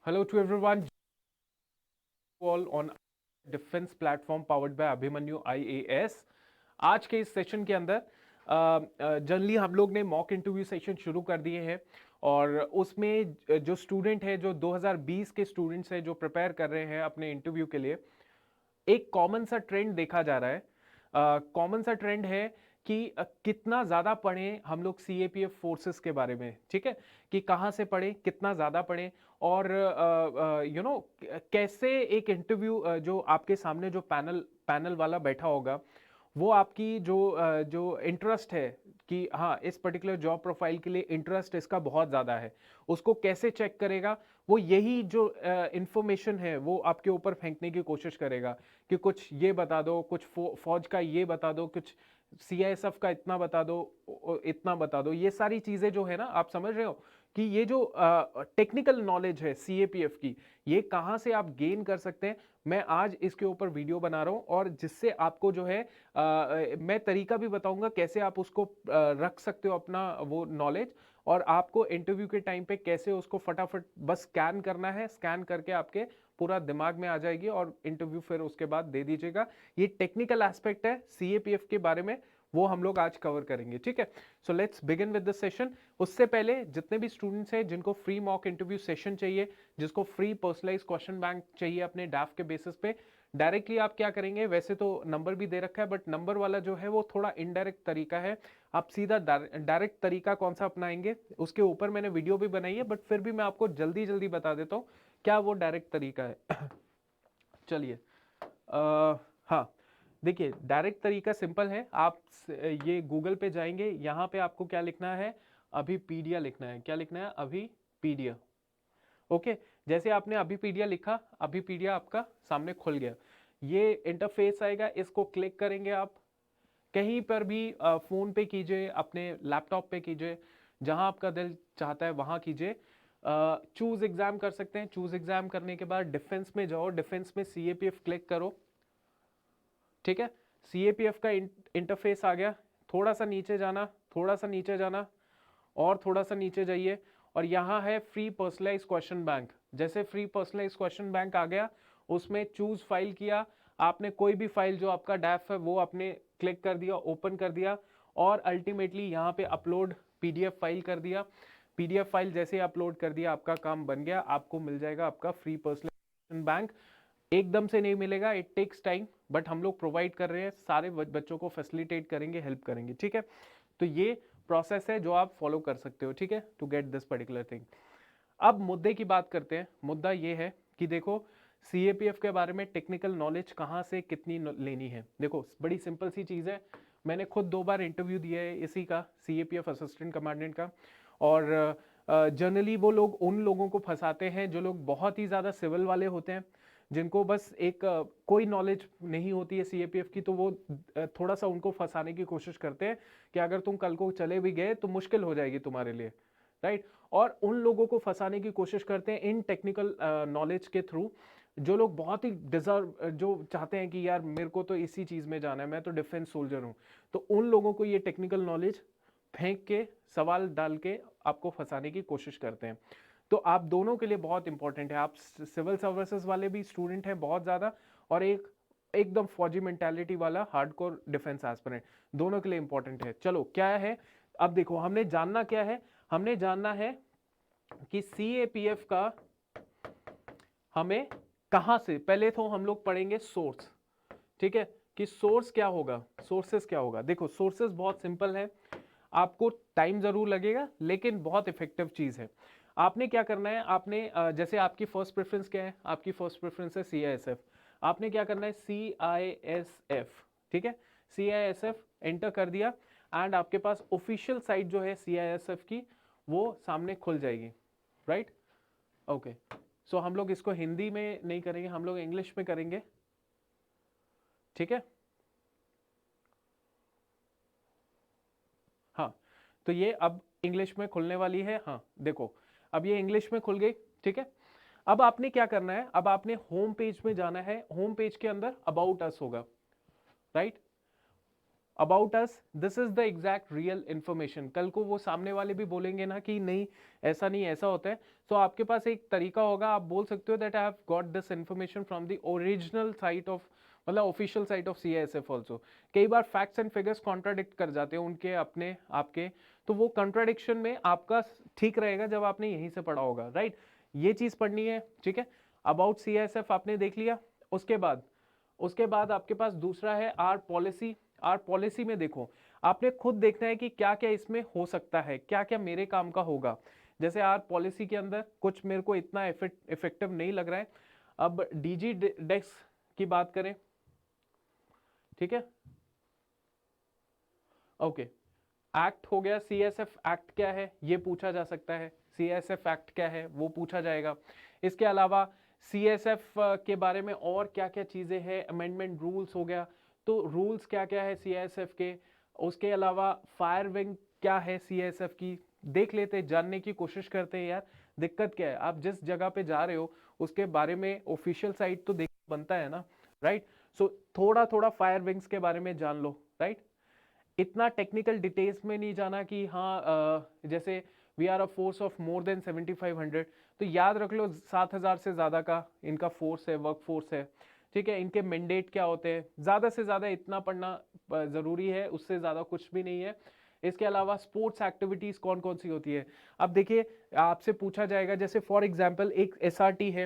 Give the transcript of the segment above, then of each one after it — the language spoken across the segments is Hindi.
Hello to everyone, all on defence platform powered by Abhimanyu IAS। आज के इस सेशन के अंदर जनरली हम लोग ने मॉक इंटरव्यू सेशन शुरू कर दिए हैं और उसमें जो स्टूडेंट है, जो 2020 के स्टूडेंट्स हैं, जो प्रिपेयर कर रहे हैं अपने इंटरव्यू के लिए, एक कॉमन सा ट्रेंड देखा जा रहा है। कॉमन सा ट्रेंड है कि कितना ज़्यादा पढ़ें हम लोग CAPF फोर्सेस के बारे में, ठीक है, कि कहाँ से पढ़ें, कितना ज़्यादा पढ़ें और कैसे एक इंटरव्यू जो आपके सामने जो पैनल वाला बैठा होगा वो आपकी जो इंटरेस्ट है कि हाँ इस पर्टिकुलर जॉब प्रोफाइल के लिए इंटरेस्ट इसका बहुत ज़्यादा है, उसको कैसे चेक करेगा। वो यही जो इंफॉर्मेशन है वो आपके ऊपर फेंकने की कोशिश करेगा कि कुछ ये बता दो, कुछ फौज का ये बता दो, कुछ CISF का इतना बता दो। ये सारी चीज़ें जो है ना, आप समझ रहे हो कि ये जो टेक्निकल नॉलेज है CAPF की, ये कहाँ से आप गेन कर सकते हैं। मैं आज इसके ऊपर वीडियो बना रहा हूँ और जिससे आपको जो है मैं तरीका भी बताऊंगा कैसे आप उसको रख सकते हो अपना वो नॉलेज, और आपको इंटरव्यू के टाइम पे कैसे उसको फटाफट बस स्कैन करना है, स्कैन करके आपके पूरा दिमाग में आ जाएगी और इंटरव्यू फिर उसके बाद दे दीजिएगा। ये टेक्निकल एस्पेक्ट है CAPF के बारे में, वो हम लोग आज कवर करेंगे, ठीक है। So let's begin with the session. उससे पहले जितने भी स्टूडेंट्स हैं जिनको फ्री मॉक इंटरव्यू सेशन चाहिए, जिसको फ्री पर्सनलाइज क्वेश्चन बैंक चाहिए अपने डाफ के बेसिस पे, डायरेक्टली आप क्या करेंगे, वैसे तो नंबर भी दे रखा है बट नंबर वाला जो है वो थोड़ा इनडायरेक्ट तरीका है। आप सीधा डायरेक्ट तरीका कौन सा अपनाएंगे उसके ऊपर मैंने वीडियो भी बनाई है, बट फिर भी मैं आपको जल्दी जल्दी बता देता हूँ क्या वो डायरेक्ट तरीका है। चलिए, हाँ, देखिए डायरेक्ट तरीका सिंपल है। आप ये गूगल पे जाएंगे, यहाँ पे आपको क्या लिखना है, अभिपीडिया लिखना है। क्या लिखना है, अभिपीडिया। ओके, जैसे आपने अभिपीडिया लिखा, अभिपीडिया आपका सामने खुल गया। ये इंटरफेस आएगा, इसको क्लिक करेंगे आप। कहीं पर भी फोन पे कीजिए, अपने लैपटॉप पे कीजिए, जहां आपका दिल चाहता है वहां कीजिए। चूज एग्जाम कर सकते हैं। चूज एग्जाम करने के बाद डिफेंस में जाओ, डिफेंस में CAPF क्लिक करो, ठीक है। CAPF का इंटरफेस आ गया। थोड़ा सा नीचे जाना, थोड़ा सा नीचे जाना और थोड़ा सा नीचे जाइए और यहाँ है फ्री पर्सनलाइज क्वेश्चन बैंक। जैसे फ्री पर्सनलाइज क्वेश्चन बैंक आ गया, उसमें चूज फाइल किया आपने, कोई भी फाइल जो आपका डैफ है वो आपने क्लिक कर दिया, ओपन कर दिया और अल्टीमेटली यहाँ पे अपलोड PDF फाइल कर दिया। PDF फाइल जैसे अपलोड कर दिया, आपका काम बन गया, आपको मिल जाएगा आपका फ्री पर्सनलाइज क्वेश्चन बैंक। एकदम से नहीं मिलेगा, इट टेक्स टाइम, बट हम लोग प्रोवाइड कर रहे हैं, सारे बच्चों को फैसिलिटेट करेंगे, हेल्प करेंगे, ठीक है। तो ये प्रोसेस है जो आप फॉलो कर सकते हो, ठीक है, to get this particular thing. अब मुद्दे की बात करते हैं। मुद्दा ये है कि देखो CAPF के बारे में टेक्निकल नॉलेज कहाँ से कितनी लेनी है। देखो बड़ी सिंपल सी चीज़ है, मैंने खुद 2 बार इंटरव्यू दिया है इसी का, CAPF असिस्टेंट कमांडेंट का, और जनरली वो लोग उन लोगों को फंसाते हैं जो लोग बहुत ही ज़्यादा सिविल वाले होते हैं, जिनको बस एक कोई नॉलेज नहीं होती है CAPF की, तो वो थोड़ा सा उनको फंसाने की कोशिश करते हैं कि अगर तुम कल को चले भी गए तो मुश्किल हो जाएगी तुम्हारे लिए, राइट। और उन लोगों को फंसाने की कोशिश करते हैं इन टेक्निकल नॉलेज के थ्रू, जो लोग बहुत ही डिजर्व, जो चाहते हैं कि यार मेरे को तो इसी चीज़ में जाना है, मैं तो डिफेंस सोल्जर हूँ, तो उन लोगों को ये टेक्निकल नॉलेज फेंक के, सवाल डाल के आपको फंसाने की कोशिश करते हैं। तो आप दोनों के लिए बहुत इंपॉर्टेंट है। आप सिविल सर्विसेज वाले भी स्टूडेंट हैं बहुत ज़्यादा, और एकदम फौजी मेंटालिटी वाला हार्डकोर डिफेंस एस्पिरेंट, दोनों के लिए इंपॉर्टेंट है। चलो क्या है, अब देखो हमने जानना क्या है, हमने जानना है कि CAPF का हमें कहां से, पहले तो हम लोग पढ़ेंगे सोर्स, ठीक है, कि सोर्स क्या होगा, सोर्सेस क्या होगा। देखो सोर्सेस बहुत सिंपल है, आपको टाइम जरूर लगेगा लेकिन बहुत इफेक्टिव चीज है। आपने क्या करना है, आपने जैसे आपकी फर्स्ट प्रेफरेंस क्या है, आपकी फर्स्ट प्रेफरेंस है CISF, आपने क्या करना है CISF, ठीक है, CISF एंटर कर दिया एंड आपके पास ऑफिशियल साइट जो है CISF की वो सामने खुल जाएगी, राइट। ओके, सो हम लोग इसको हिंदी में नहीं करेंगे, हम लोग इंग्लिश में करेंगे, ठीक है। हाँ, तो ये अब इंग्लिश में खुलने वाली है। हाँ देखो, अब ये इंग्लिश में खुल गई, ठीक है। अब आपने क्या करना है, अब आपने होम पेज में जाना है, होम पेज के अंदर अबाउट अस होगा, right. About us, this is the exact real information. कल को वो सामने वाले भी बोलेंगे ना कि नहीं ऐसा नहीं, ऐसा होता है, तो आपके पास एक तरीका होगा, आप बोल सकते हो that I have got this information from the original site of, मतलब official site of CISF also. कई बार फैक्ट्स एंड फिगर्स कॉन्ट्राडिक्ट कर जाते हैं उनके अपने आपके, तो वो कॉन्ट्राडिक्शन में आपका ठीक रहेगा जब आपने यहीं से पढ़ा होगा, राइट। ये चीज पढ़नी है, ठीक है। अबाउट सीआईएसएफ आपने देख लिया। उसके बाद आपके पास दूसरा है आर पॉलिसी। आर पॉलिसी में देखो, आपने खुद देखना है कि क्या क्या इसमें हो सकता है, क्या क्या मेरे काम का होगा। जैसे आर पॉलिसी के अंदर कुछ मेरे को इतना इफेक्टिव नहीं लग रहा है। अब डीजी डेस्क की बात करें, ठीक है, ओके। एक्ट हो गया, सीएसएफ एक्ट क्या है ये पूछा जा सकता है, सीएसएफ एक्ट क्या है वो पूछा जाएगा। इसके अलावा सीएसएफ के बारे में और क्या क्या चीजें हैं, अमेंडमेंट रूल्स हो गया, तो रूल्स क्या क्या है सीएसएफ के। उसके अलावा फायर विंग क्या है सीएसएफ की, देख लेते, जानने की कोशिश करते हैं यार। दिक्कत क्या है, आप जिस जगह पे जा रहे हो उसके बारे में ऑफिशियल साइट तो देख बनता है ना, राइट। सो थोड़ा थोड़ा फायर विंग्स के बारे में जान लो, राइट। इतना टेक्निकल डिटेल्स में नहीं जाना कि हाँ जैसे we are a force of more than 7500, तो याद रख लो 7000 से ज़्यादा का इनका फोर्स है, वर्क फोर्स है, ठीक है। इनके मैंडेट क्या होते हैं, ज़्यादा से ज़्यादा इतना पढ़ना ज़रूरी है, उससे ज़्यादा कुछ भी नहीं है। इसके अलावा स्पोर्ट्स एक्टिविटीज़ कौन कौन सी होती है। अब देखिए, आपसे पूछा जाएगा, जैसे फॉर एग्जांपल एक एसआरटी है,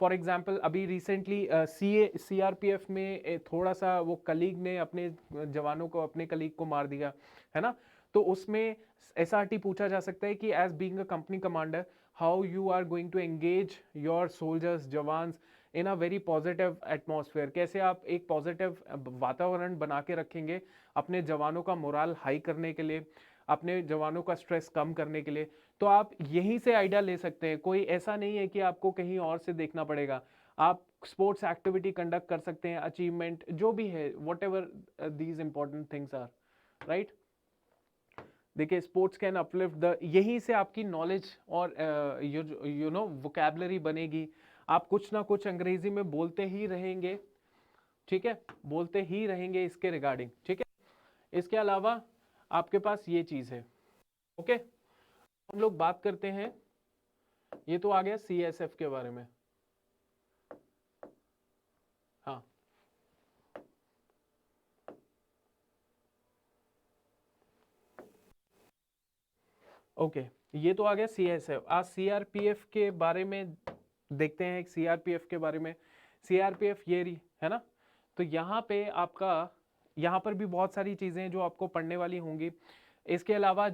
फॉर एग्जांपल अभी रिसेंटली सीआरपीएफ में थोड़ा सा वो कलीग ने अपने जवानों को, अपने कलीग को मार दिया है ना, तो उसमें एसआरटी पूछा जा सकता है कि as being a company commander how you are going to engage your soldiers, jawans in a very positive atmosphere. कैसे आप एक पॉजिटिव वातावरण बना के रखेंगे अपने जवानों का मोराल हाई करने के लिए, अपने जवानों का स्ट्रेस कम करने के लिए। तो आप यहीं से आइडिया ले सकते हैं, कोई ऐसा नहीं है कि आपको कहीं और से देखना पड़ेगा। आप स्पोर्ट्स एक्टिविटी कंडक्ट कर सकते हैं, अचीवमेंट जो भी है, whatever these important things are, right. देखिए, स्पोर्ट्स कैन अपलिफ्ट द, यहीं से आपकी नॉलेज और यू नो वोकैबलरी बनेगी। आप कुछ ना कुछ अंग्रेजी में बोलते ही रहेंगे, ठीक है, बोलते ही रहेंगे इसके रिगार्डिंग, ठीक है। इसके अलावा आपके पास ये चीज है, ओके। हम लोग बात करते हैं, ये तो आ गया सीएसएफ के बारे में, हाँ, ओके। ये तो आ गया सीएसएफ। आज सीआरपीएफ के बारे में देखते हैं, सीआरपीएफ के बारे में। सीआरपीएफ ये रही है ना, तो यहाँ पे आपका, यहाँ पर भी बहुत सारी चीजें जो आपको पढ़ने वाली होंगी। इसके अलावा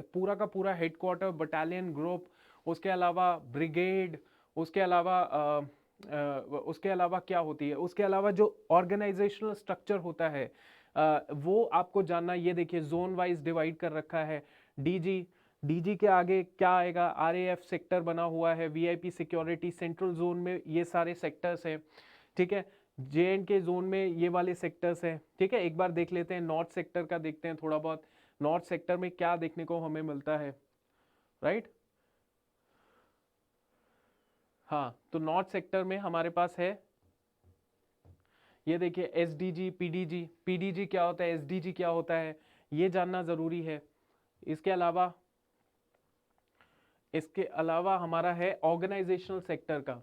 पूरा का पूरा हेडक्वार्टर, बटालियन, ग्रुप, उसके अलावा ब्रिगेड, उसके अलावा उसके अलावा क्या होती है, उसके अलावा जो ऑर्गेनाइजेशनल स्ट्रक्चर होता है वो आपको जानना। ये देखिए, जोन वाइज डिवाइड कर रखा है। डीजी, डीजी के आगे क्या आएगा, आरएएफ सेक्टर बना हुआ है, वीआईपी सिक्योरिटी सेंट्रल जोन में ये सारे सेक्टर्स हैं, ठीक है। जे एंड के जोन में ये वाले सेक्टर्स हैं, ठीक है। एक बार देख लेते हैं नॉर्थ सेक्टर का, देखते हैं थोड़ा बहुत नॉर्थ सेक्टर में क्या देखने को हमें मिलता है, राइट। हाँ, तो नॉर्थ सेक्टर में हमारे पास है, ये देखिए, एसडीजी, पीडीजी। पीडीजी क्या होता है, एसडीजी क्या होता है, ये जानना जरूरी है। इसके अलावा, हमारा है ऑर्गेनाइजेशनल सेक्टर का।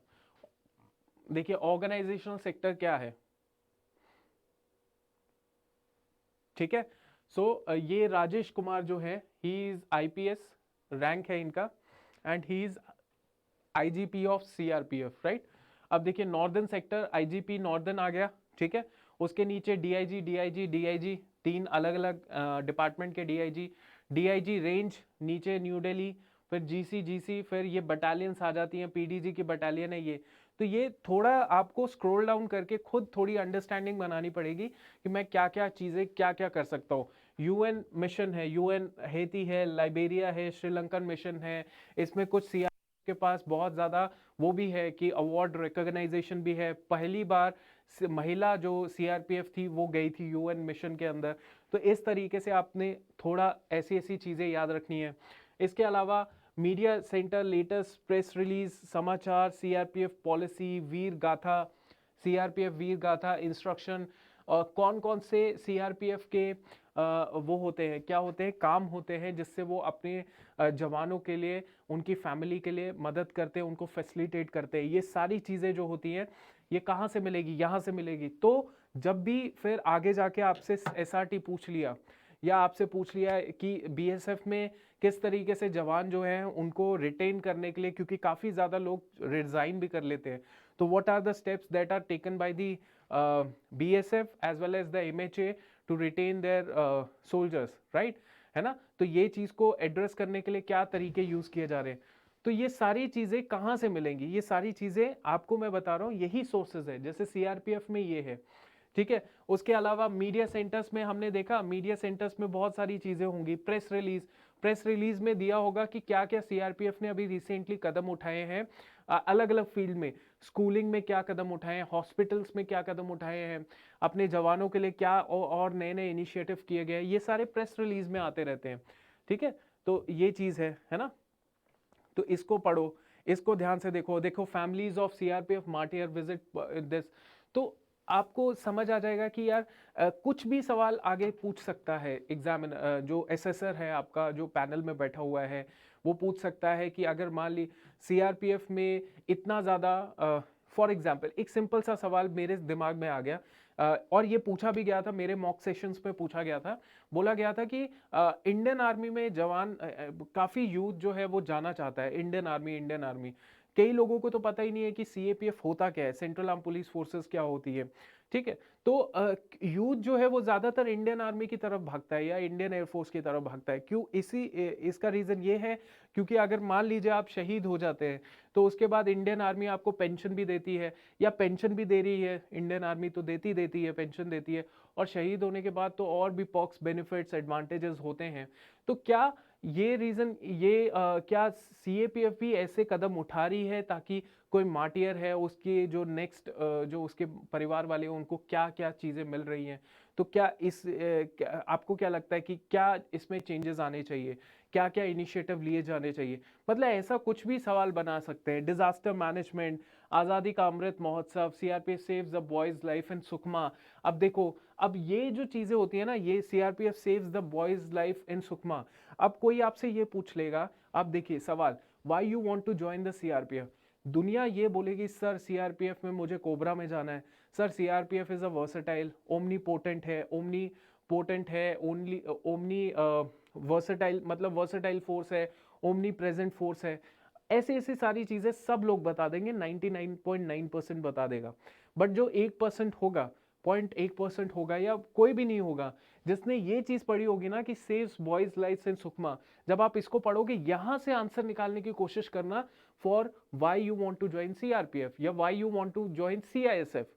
देखिए, ऑर्गेनाइजेशनल सेक्टर क्या है, ठीक है। सो ये राजेश कुमार जो है, ही इज आईपीएस रैंक है इनका, and he is IGP of CRPF, right. अब देखिए, नॉर्दर्न सेक्टर, आईजीपी नॉर्दर्न आ गया, ठीक है। उसके नीचे डीआईजी, डीआईजी, डीआईजी, तीन अलग अलग डिपार्टमेंट के डीआईजी। डीआईजी रेंज नीचे न्यू दिल्ली, फिर जीसी, जीसी, फिर ये बटालियंस आ जाती हैं, पीडीजी की बटालियन है ये। तो ये थोड़ा आपको स्क्रॉल डाउन करके खुद थोड़ी अंडरस्टैंडिंग बनानी पड़ेगी कि मैं क्या क्या चीज़ें क्या क्या कर सकता हूँ। यूएन मिशन है, यूएन हेती है, लाइबेरिया है, श्रीलंकन मिशन है, इसमें कुछ के पास बहुत ज़्यादा वो भी है कि अवार्ड रिकॉग्नाइजेशन भी है। पहली बार महिला जो सीआरपीएफ थी वो गई थी यूएन मिशन के अंदर। तो इस तरीके से आपने थोड़ा ऐसी ऐसी चीज़ें याद रखनी है। इसके अलावा media centre, latest press release, समाचार, सीआरपीएफ पॉलिसी, वीर गाथा, सीआरपीएफ वीर गाथा, इंस्ट्रक्शन, कौन कौन से सीआरपीएफ के वो होते हैं, क्या होते हैं, काम होते हैं जिससे वो अपने जवानों के लिए, उनकी फैमिली के लिए मदद करते हैं, उनको फैसिलिटेट करते हैं। ये सारी चीज़ें जो होती हैं ये कहाँ से मिलेगी, यहाँ से मिलेगी। तो जब भी फिर आगे जाके आपसे एसआरटी पूछ लिया या आपसे पूछ लिया कि बीएसएफ में किस तरीके से जवान जो हैं उनको रिटेन करने के लिए, क्योंकि काफ़ी ज़्यादा लोग रिजाइन भी कर लेते हैं, तो what are the steps that are taken by the BSF as well as the MHA to retain their soldiers, right, है ना। तो ये चीज़ को एड्रेस करने के लिए क्या तरीके यूज़ किए जा रहे हैं। तो ये सारी चीज़ें कहाँ से मिलेंगी, ये सारी चीज़ें आपको मैं बता रहा हूँ, यही सोर्सेज है। जैसे सीआरपीएफ में ये है, ठीक है। उसके अलावा मीडिया सेंटर्स में हमने देखा, मीडिया सेंटर्स में बहुत सारी चीज़ें होंगी। प्रेस रिलीज में दिया होगा कि क्या क्या सीआरपीएफ ने अभी रिसेंटली कदम उठाए हैं अलग अलग फील्ड में, स्कूलिंग में क्या कदम उठाए हैं, हॉस्पिटल्स में क्या कदम उठाए हैं, अपने जवानों के लिए क्या और नए नए इनिशिएटिव किए गए, ये सारे प्रेस रिलीज में आते रहते हैं, ठीक है। तो ये चीज़ है ना। तो इसको पढ़ो, इसको ध्यान से देखो। देखो families of CRPF martyr visit this, तो आपको समझ आ जाएगा कि यार कुछ भी सवाल आगे पूछ सकता है एग्जामिन, जो एसेसर है आपका, जो पैनल में बैठा हुआ है, वो पूछ सकता है कि अगर मान ली सीआरपीएफ में इतना ज़्यादा, फॉर एग्जाम्पल एक सिंपल सा सवाल मेरे दिमाग में आ गया, और ये पूछा भी गया था मेरे मॉक सेशंस में, पूछा गया था, बोला गया था कि इंडियन आर्मी में जवान, काफ़ी यूथ जो है वो जाना चाहता है इंडियन आर्मी। कई लोगों को तो पता ही नहीं है कि सीएपीएफ होता क्या है, सेंट्रल आर्म पुलिस फोर्सेस क्या होती है, ठीक है। तो यूथ जो है वो ज़्यादातर इंडियन आर्मी की तरफ भागता है या इंडियन एयरफोर्स की तरफ भागता है। क्यों? इसका रीज़न ये है क्योंकि अगर मान लीजिए आप शहीद हो जाते हैं तो उसके बाद इंडियन आर्मी आपको पेंशन भी देती है, या पेंशन भी दे रही है इंडियन आर्मी, तो देती है, पेंशन देती है, और शहीद होने के बाद तो और भी पर्क्स, बेनिफिट्स, एडवांटेजेस होते हैं। तो क्या ये रीज़न, क्या सीएपीएफ भी ऐसे कदम उठा रही है ताकि कोई मार्टियर है उसके जो नेक्स्ट, जो उसके परिवार वाले हैं उनको क्या क्या चीज़ें मिल रही हैं, तो क्या आपको क्या लगता है कि क्या इसमें चेंजेस आने चाहिए, क्या क्या इनिशिएटिव लिए जाने चाहिए? मतलब ऐसा कुछ भी सवाल बना सकते हैं। डिजास्टर मैनेजमेंट, आज़ादी का Amrit Mahotsav, CRPF saves the boys life in Sukma. अब देखो, अब ये जो चीज़ें होती है ना, ये CRPF saves the boys life in Sukma, अब कोई आपसे ये पूछ लेगा, आप देखिए सवाल, why you want to join the CRPF. दुनिया ये बोलेगी सर सीआरपीएफ में मुझे कोबरा में जाना है, sir CRPF is a versatile, omni potent है, ओनली ओमनी वर्सेटाइल, मतलब वर्सेटाइल फोर्स है, ओमनी प्रेजेंट फोर्स है। ऐसे ऐसे सारी चीजें सब लोग बता देंगे, 99.9% बता देगा। बट जो 1% होगा, 0.1% होगा, या कोई भी नहीं होगा, जिसने ये चीज पढ़ी होगी ना कि saves boys life in Sukma, जब आप इसको पढ़ोगे यहां से आंसर निकालने की कोशिश करना for why you want to join CRPF या why you want to join CISF.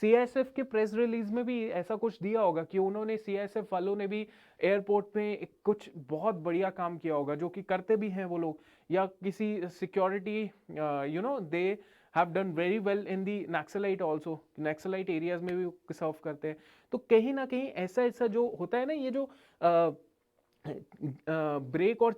CISF के प्रेस रिलीज में भी ऐसा कुछ दिया होगा कि उन्होंने, सीआईएसएफ वालों ने भी एयरपोर्ट में कुछ बहुत बढ़िया काम किया होगा, जो कि करते भी हैं वो लोग, या किसी security, they have done very well in the naxalite also, naxalite areas में भी सर्व करते हैं। तो कहीं ना कहीं ऐसा ऐसा जो होता है ना, ये जो ब्रेक और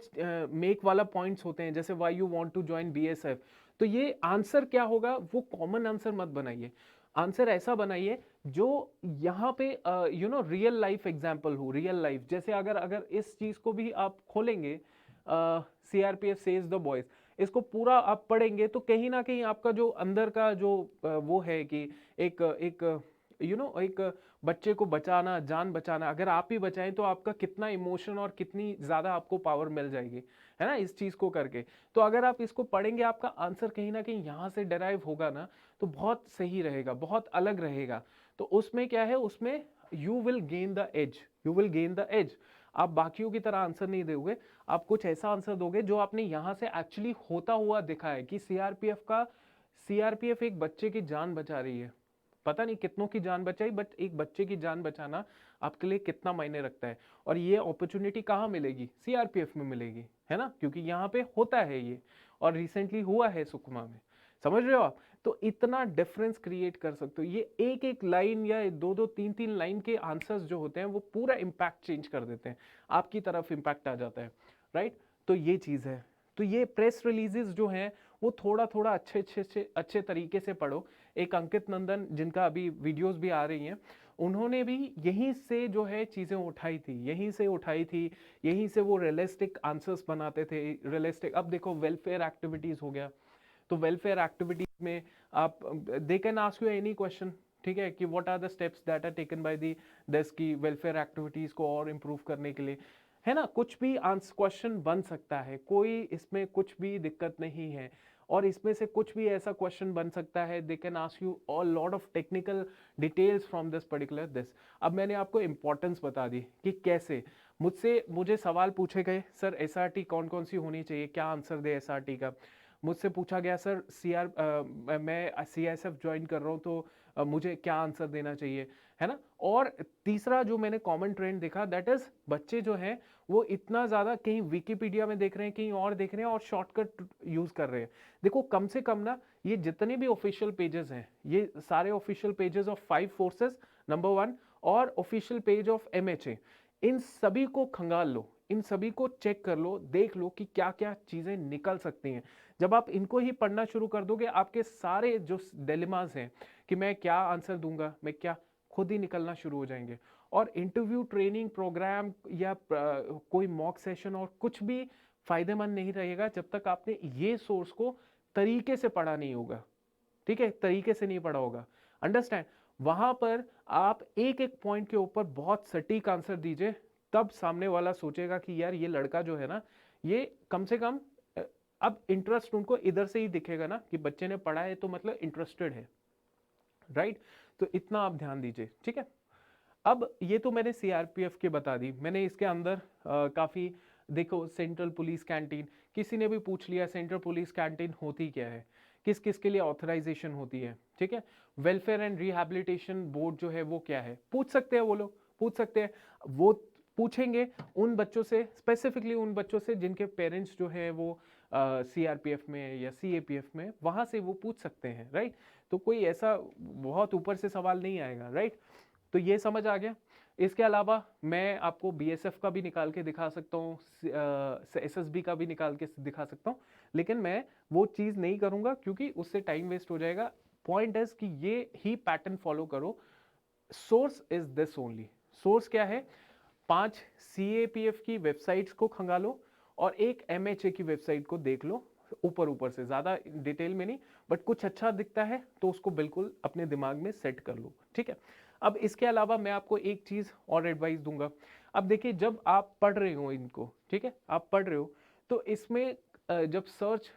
मेक वाला पॉइंट्स होते हैं, जैसे why you want to join BSF, तो ये आंसर क्या होगा, वो कॉमन आंसर मत बनाइए, आंसर ऐसा बनाइए जो यहाँ पे रियल लाइफ एग्जांपल हो, रियल लाइफ। जैसे अगर अगर इस चीज को भी आप खोलेंगे, सीआरपीएफ सेव्स द बॉयज, इसको पूरा आप पढ़ेंगे तो कहीं ना कहीं आपका जो अंदर का जो वो है कि एक एक एक बच्चे को बचाना, जान बचाना, अगर आप ही बचाएं तो आपका कितना इमोशन और कितनी ज्यादा आपको पावर मिल जाएगी, है ना, इस चीज को करके। तो अगर आप इसको पढ़ेंगे, आपका आंसर कहीं ना कहीं यहाँ से डिराइव होगा ना, तो बहुत सही रहेगा, बहुत अलग रहेगा। तो उसमें क्या है, उसमें you will gain the edge, you will gain the edge. आप बाकियों की तरह आंसर नहीं दोगे, आप कुछ ऐसा आंसर दोगे जो आपने यहाँ से एक्चुअली होता हुआ देखा है कि सीआरपीएफ एक बच्चे की जान बचा रही है। पता नहीं कितनों की जान बचाई, बट एक बच्चे की जान बचाना आपके लिए कितना मायने रखता है। और ये अपॉर्चुनिटी कहाँ मिलेगी, सीआरपीएफ में मिलेगी, है ना, क्योंकि यहाँ पे होता है ये, और रिसेंटली हुआ है सुकमा में। समझ रहे हो आप? तो इतना डिफरेंस क्रिएट कर सकते हो। ये एक एक लाइन या दो दो तीन तीन लाइन के आंसर्स जो होते हैं वो पूरा इम्पैक्ट चेंज कर देते हैं, आपकी तरफ इम्पैक्ट आ जाता है, राइट। तो ये चीज़ है। तो ये प्रेस रिलीजेस जो हैं वो थोड़ा थोड़ा अच्छे तरीके से पढ़ो। एक अंकित नंदन, जिनका अभी वीडियोस भी आ रही हैं, उन्होंने भी यहीं से जो है चीज़ें उठाई थी, यहीं से उठाई थी, यहीं से वो रियलिस्टिक आंसर्स बनाते थे, रियलिस्टिक। अब देखो वेलफेयर एक्टिविटीज़ हो गया, तो वेलफेयर एक्टिविटीज में आप they can ask you any question, ठीक है, कि what are the steps that are taken by the desk की वेलफेयर एक्टिविटीज को और इम्प्रूव करने के लिए, है ना। कुछ भी आंसर क्वेश्चन बन सकता है, कोई इसमें कुछ भी दिक्कत नहीं है। और इसमें से कुछ भी ऐसा क्वेश्चन बन सकता है, दे can ask you all lot of technical details from this particular this. अब मैंने आपको इंपॉर्टेंस बता दी कि कैसे मुझे सवाल पूछे गए, सर एसआरटी कौन कौन सी होनी चाहिए, क्या आंसर दे एसआरटी का। मुझसे पूछा गया सर मैं सीआईएसएफ ज्वाइन कर रहा हूँ, तो मुझे क्या आंसर देना चाहिए, है ना। और तीसरा जो मैंने कॉमन ट्रेंड देखा, दैट इज बच्चे जो हैं वो इतना ज्यादा कहीं विकिपीडिया में देख रहे हैं, कहीं और देख रहे हैं और शॉर्टकट यूज कर रहे हैं। देखो कम से कम ना, ये जितने भी ऑफिशियल पेजेस हैं, ये सारे official pages of 5 forces number 1 और ऑफिशियल पेज ऑफ एमएचए, इन सभी को खंगाल लो, इन सभी को चेक कर लो, देख लो कि क्या क्या चीजें निकल सकती हैं। जब आप इनको ही पढ़ना शुरू कर दोगे, आपके सारे जो डिलेमास हैं कि मैं क्या आंसर दूंगा, मैं क्या, खुद ही निकलना शुरू हो जाएंगे। और इंटरव्यू ट्रेनिंग प्रोग्राम या कोई मॉक सेशन और कुछ भी फायदेमंद नहीं रहेगा जब तक आपने ये सोर्स को तरीके से पढ़ा नहीं होगा, ठीक है, तरीके से नहीं पढ़ा होगा, अंडरस्टैंड। वहां पर आप एक एक पॉइंट के ऊपर बहुत सटीक आंसर दीजिए, तब सामने वाला सोचेगा कि यार ये लड़का जो है ना, ये कम से कम अब इंटरेस्ट उनको इधर से ही दिखेगा ना कि बच्चे ने पढ़ा है तो मतलब इंटरेस्टेड है, राइट। तो इतना आप ध्यान दीजिए, ठीक है। अब ये तो मैंने सीआरपीएफ की बता दी, मैंने इसके अंदर काफी, देखो सेंट्रल पुलिस कैंटीन, किसी ने भी पूछ लिया सेंट्रल पुलिस कैंटीन होती क्या है, किस किस के लिए ऑथराइजेशन होती है, ठीक है। वेलफेयर एंड रिहैबिलिटेशन बोर्ड जो है वो क्या है, पूछ सकते हैं वो लोग, पूछ सकते हैं। वो पूछेंगे उन बच्चों से, स्पेसिफिकली उन बच्चों से जिनके पेरेंट्स जो है वो सीआरपीएफ में या सीएपीएफ में, वहां से वो पूछ सकते हैं, राइट। तो कोई ऐसा बहुत ऊपर से सवाल नहीं आएगा, राइट। तो ये समझ आ गया। इसके अलावा मैं आपको बीएसएफ का भी निकाल के दिखा सकता हूँ, एसएसबी का भी निकाल के दिखा सकता हूँ, लेकिन मैं वो चीज़ नहीं करूँगा क्योंकि उससे टाइम वेस्ट हो जाएगा। पॉइंट है कि ये ही पैटर्न फॉलो करो। Source is this only. Source क्या है, 5 सीएपीएफ की वेबसाइट्स को खंगालो और एक एमएचए की वेबसाइट को देख लो, ऊपर ऊपर से, ज्यादा डिटेल में नहीं, बट कुछ अच्छा दिखता है तो उसको बिल्कुल अपने दिमाग में सेट कर लो, ठीक है। अब इसके अलावा मैं आपको एक चीज और एडवाइस दूंगा। अब देखिए जब आप पढ़ रहे हो इनको, ठीक है, आप पढ़ रहे हो, तो इसमें जब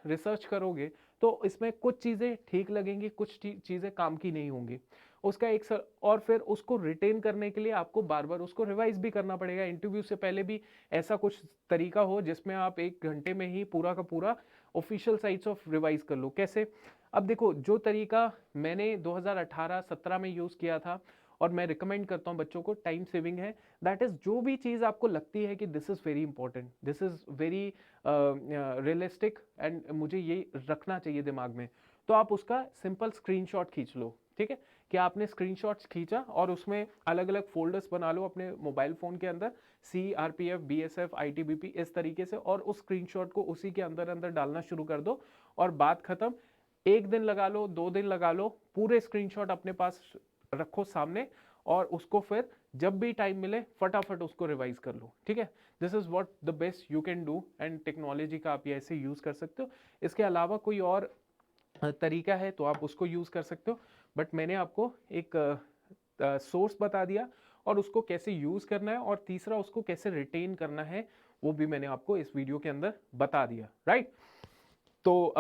रिसर्च करोगे तो इसमें कुछ चीजें ठीक लगेंगी, कुछ चीजें काम की नहीं होंगी। उसका एक और फिर उसको रिटेन करने के लिए आपको बार बार उसको रिवाइज भी करना पड़ेगा। इंटरव्यू से पहले भी ऐसा कुछ तरीका हो जिसमें आप 1 घंटे में ही पूरा का पूरा ऑफिशियल साइट्स ऑफ रिवाइज कर लो। कैसे, अब देखो जो तरीका मैंने 2018-17 में यूज किया था और मैं रिकमेंड करता हूं बच्चों को, टाइम सेविंग है। दैट इज, जो भी चीज आपको लगती है कि this is very important, this is very realistic and मुझे ये रखना चाहिए दिमाग में, तो आप उसका सिंपल स्क्रीनशॉट खींच लो, ठीक है। कि आपने स्क्रीनशॉट्स खींचा और उसमें अलग अलग फोल्डर्स बना लो अपने मोबाइल फोन के अंदर, सीआरपीएफ, बीएसएफ, आईटीबीपी, इस तरीके से, और उस स्क्रीनशॉट को उसी के अंदर अंदर डालना शुरू कर दो और बात खत्म। 1 दिन लगा लो, 2 दिन लगा लो, पूरे स्क्रीनशॉट अपने पास रखो सामने, और उसको फिर जब भी टाइम मिले फटाफट उसको रिवाइज कर लो, ठीक है। This is what the best you can do, and technology का आप ऐसे यूज कर सकते हो। इसके अलावा कोई और तरीका है तो आप उसको यूज कर सकते हो, बट मैंने आपको एक सोर्स बता दिया और उसको कैसे यूज करना है, और तीसरा उसको कैसे रिटेन करना है वो भी मैंने आपको इस वीडियो के अंदर बता दिया, राइट। तो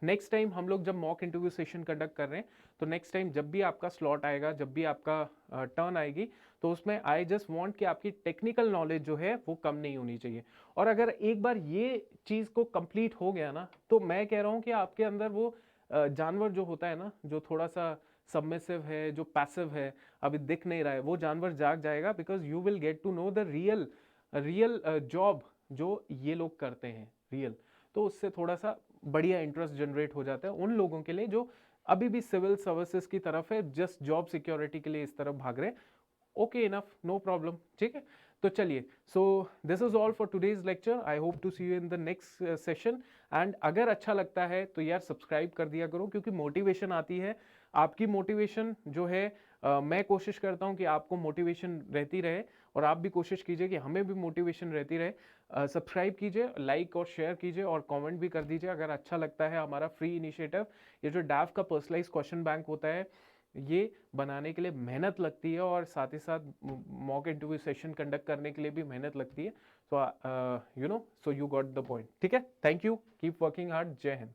नेक्स्ट टाइम हम लोग जब मॉक इंटरव्यू सेशन कंडक्ट कर रहे हैं, तो नेक्स्ट टाइम जब भी आपका स्लॉट आएगा, जब भी आपका टर्न आएगी, तो उसमें आई जस्ट वांट कि आपकी टेक्निकल नॉलेज जो है वो कम नहीं होनी चाहिए। और अगर एक बार ये चीज़ को कंप्लीट हो गया ना, तो मैं कह रहा हूँ कि आपके अंदर वो जानवर जो होता है ना, जो थोड़ा सा सबमिसिव है, जो पैसिव है, अभी दिख नहीं रहा है, वो जानवर जाग जाएगा, because you will get to know the real real job जो ये लोग करते हैं, रियल। तो उससे थोड़ा सा बढ़िया इंटरेस्ट जनरेट हो जाता है उन लोगों के लिए जो अभी भी सिविल सर्विसेज की तरफ है, जस्ट जॉब सिक्योरिटी के लिए इस तरफ भाग रहे हैं। ओके, इनफ, नो प्रॉब्लम, ठीक है। तो चलिए, so this is all for today's lecture. I hope to see you in the next session. And अगर अच्छा लगता है तो यार सब्सक्राइब कर दिया करो, क्योंकि मोटिवेशन आती है, आपकी मोटिवेशन जो है मैं कोशिश करता हूँ कि आपको मोटिवेशन रहती रहे और आप भी कोशिश कीजिए कि हमें भी मोटिवेशन रहती रहे। सब्सक्राइब कीजिए, लाइक और शेयर कीजिए और कमेंट भी कर दीजिए अगर अच्छा लगता है हमारा फ्री इनिशिएटिव। ये जो डैफ का पर्सनलाइज क्वेश्चन बैंक होता है, ये बनाने के लिए मेहनत लगती है और साथ ही साथ मॉक इंटरव्यू सेशन कंडक्ट करने के लिए भी मेहनत लगती है। So you know, so you got the point. ठीक है, thank you, keep working hard, जय हिंद।